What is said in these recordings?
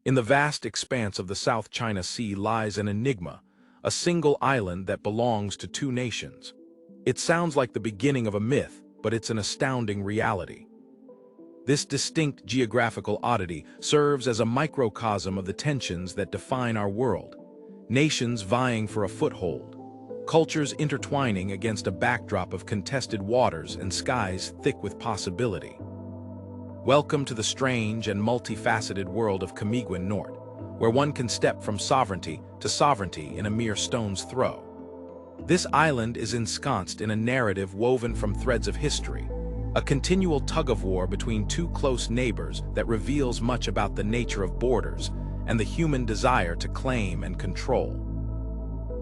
In the vast expanse of the South China Sea lies an enigma, a single island that belongs to two nations. It sounds like the beginning of a myth, but it's an astounding reality. This distinct geographical oddity serves as a microcosm of the tensions that define our world. Nations vying for a foothold, cultures intertwining against a backdrop of contested waters and skies thick with possibility. Welcome to the strange and multifaceted world of Camiguin Norte, where one can step from sovereignty to sovereignty in a mere stone's throw. This island is ensconced in a narrative woven from threads of history, a continual tug-of-war between two close neighbors that reveals much about the nature of borders and the human desire to claim and control.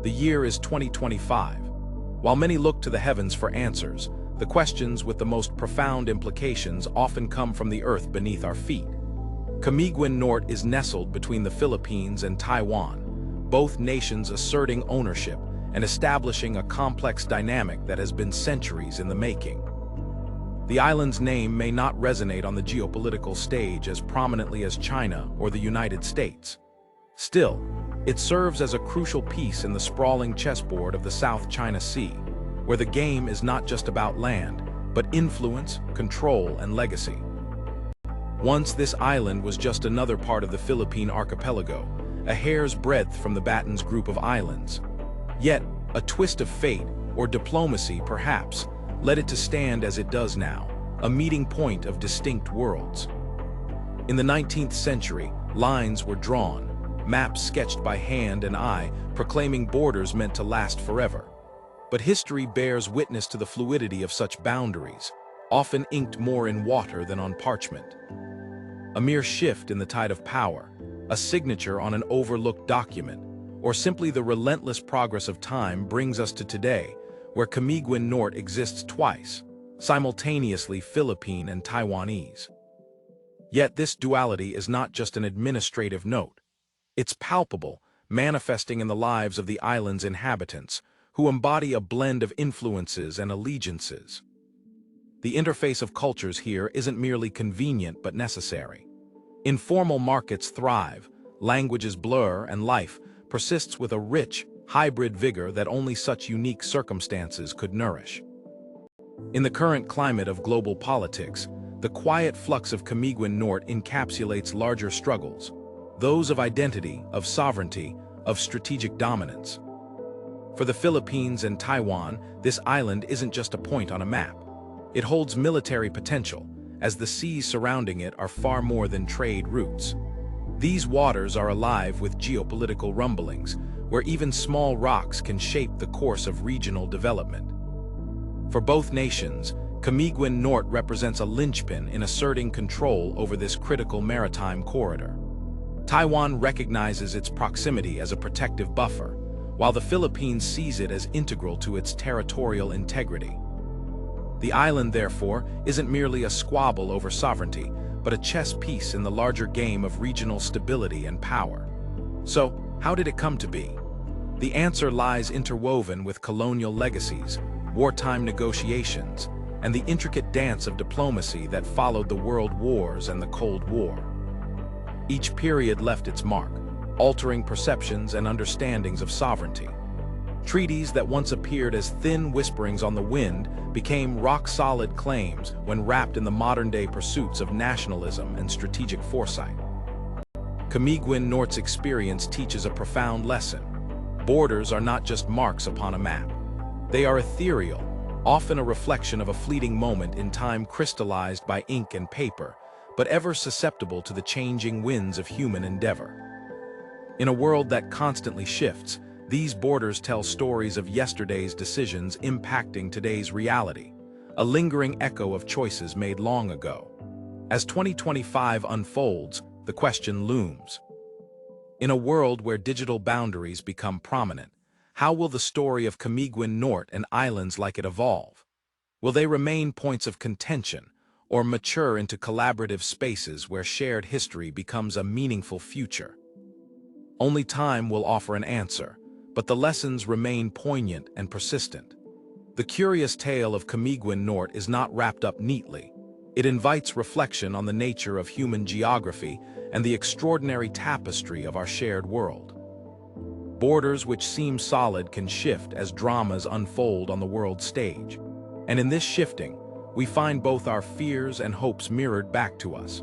The year is 2025. While many look to the heavens for answers, the questions with the most profound implications often come from the earth beneath our feet. Camiguin Norte is nestled between the Philippines and Taiwan, both nations asserting ownership and establishing a complex dynamic that has been centuries in the making. The island's name may not resonate on the geopolitical stage as prominently as China or the United States. Still, it serves as a crucial piece in the sprawling chessboard of the South China Sea, where the game is not just about land, but influence, control, and legacy. Once this island was just another part of the Philippine archipelago, a hair's breadth from the Baton's group of islands. Yet, a twist of fate, or diplomacy perhaps, led it to stand as it does now, a meeting point of distinct worlds. In the 19th century, lines were drawn, maps sketched by hand and eye, proclaiming borders meant to last forever. But history bears witness to the fluidity of such boundaries, often inked more in water than on parchment. A mere shift in the tide of power, a signature on an overlooked document, or simply the relentless progress of time brings us to today, where Camiguin Norte exists twice, simultaneously Philippine and Taiwanese. Yet this duality is not just an administrative note. It's palpable, manifesting in the lives of the island's inhabitants, who embody a blend of influences and allegiances. The interface of cultures here isn't merely convenient but necessary. Informal markets thrive, languages blur, and life persists with a rich, hybrid vigor that only such unique circumstances could nourish. In the current climate of global politics, the quiet flux of Camiguin Norte encapsulates larger struggles, those of identity, of sovereignty, of strategic dominance. For the Philippines and Taiwan, this island isn't just a point on a map. It holds military potential, as the seas surrounding it are far more than trade routes. These waters are alive with geopolitical rumblings, where even small rocks can shape the course of regional development. For both nations, Camiguin Norte represents a linchpin in asserting control over this critical maritime corridor. Taiwan recognizes its proximity as a protective buffer, while the Philippines sees it as integral to its territorial integrity. The island, therefore, isn't merely a squabble over sovereignty, but a chess piece in the larger game of regional stability and power. So, how did it come to be? The answer lies interwoven with colonial legacies, wartime negotiations, and the intricate dance of diplomacy that followed the World Wars and the Cold War. Each period left its mark, altering perceptions and understandings of sovereignty. Treaties that once appeared as thin whisperings on the wind became rock-solid claims when wrapped in the modern-day pursuits of nationalism and strategic foresight. Camiguin Norte's experience teaches a profound lesson. Borders are not just marks upon a map. They are ethereal, often a reflection of a fleeting moment in time crystallized by ink and paper, but ever susceptible to the changing winds of human endeavor. In a world that constantly shifts, these borders tell stories of yesterday's decisions impacting today's reality, a lingering echo of choices made long ago. As 2025 unfolds, the question looms. In a world where digital boundaries become prominent, how will the story of Camiguin Norte and islands like it evolve? Will they remain points of contention, or mature into collaborative spaces where shared history becomes a meaningful future? Only time will offer an answer, but the lessons remain poignant and persistent. The curious tale of Camiguin Norte is not wrapped up neatly. It invites reflection on the nature of human geography and the extraordinary tapestry of our shared world. Borders which seem solid can shift as dramas unfold on the world stage. And in this shifting, we find both our fears and hopes mirrored back to us.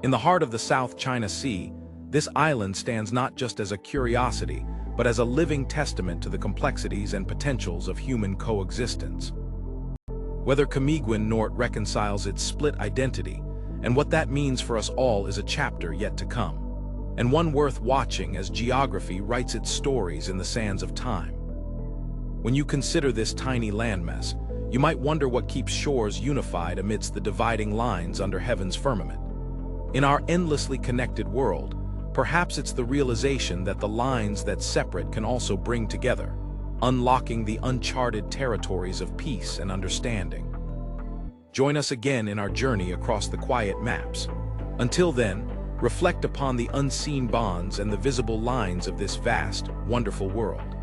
In the heart of the South China Sea, this island stands not just as a curiosity, but as a living testament to the complexities and potentials of human coexistence. Whether Camiguin Nort reconciles its split identity, and what that means for us all is a chapter yet to come, and one worth watching as geography writes its stories in the sands of time. When you consider this tiny landmass, you might wonder what keeps shores unified amidst the dividing lines under heaven's firmament. In our endlessly connected world, perhaps it's the realization that the lines that separate can also bring together, unlocking the uncharted territories of peace and understanding. Join us again in our journey across the quiet maps. Until then, reflect upon the unseen bonds and the visible lines of this vast, wonderful world.